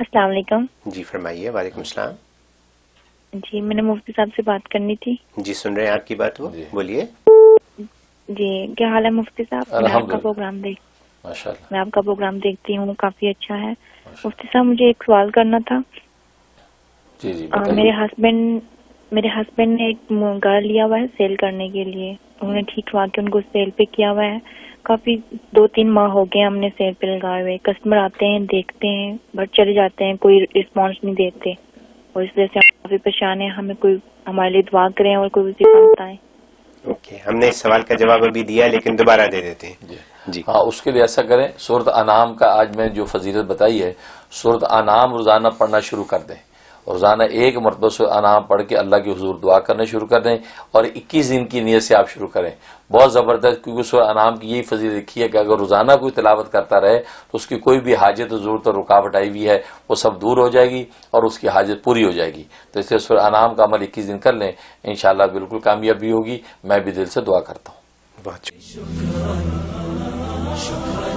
السلام علیکم. جی فرمائیے. وعلیکم السلام. جی میں نے مفتی صاحب سے بات کرنی تھی. جی سن رہے ہیں آپ کی بات. وہ بولیے. جی کیا حال ہے مفتی صاحب؟ میں آپ کا پروگرام میں آپ کا پروگرام دیکھتی ہوں, کافی اچھا ہے. مفتی صاحب مجھے ایک سوال کرنا تھا. جی جی میرے ہسبینڈ نے ایک گھر لیا ہوا ہے سیل کرنے کے لیے. انہوں نے ٹھیک ہوا کہ ان کو سیل پہ کیا ہوا ہے. کافی 2-3 ماہ ہو گئے ہم نے سیل پہ لگائے ہوئے. کسٹمر آتے ہیں, دیکھتے ہیں, بٹ چلے جاتے ہیں, کوئی رسپانس نہیں دیتے, اور اس وجہ سے ہم کافی پریشان ہیں. ہمیں کوئی ہمارے لیے دعا کریں اور کوئی وظیفہ بتائیں. اوکے, ہم نے اس سوال کا جواب ابھی دیا لیکن دوبارہ دے دیتے ہیں. جی ہاں, اس کے لیے ایسا کریں, سورۃ انعام کا آج میں جو فضیلت بتائی ہے, سورۃ انعام روزانہ پڑھنا شروع کر دیں. روزانہ ایک مرتبہ سورۃ انعام پڑھ کے اللہ کے حضور دعا کرنا شروع کر دیں, اور 21 دن کی نیت سے آپ شروع کریں. بہت زبردست, کیونکہ سورۃ انعام کی یہی فضیلت لکھی ہے کہ اگر روزانہ کوئی تلاوت کرتا رہے تو اس کی کوئی بھی حاجت و ضرورت اور رکاوٹ آئی ہوئی ہے وہ سب دور ہو جائے گی اور اس کی حاجت پوری ہو جائے گی. تو اس لیے سورۃ انعام کا عمل 21 دن کر لیں, انشاءاللہ بالکل کامیابی ہوگی. میں بھی دل سے دعا کرتا ہوں. بہت شکرا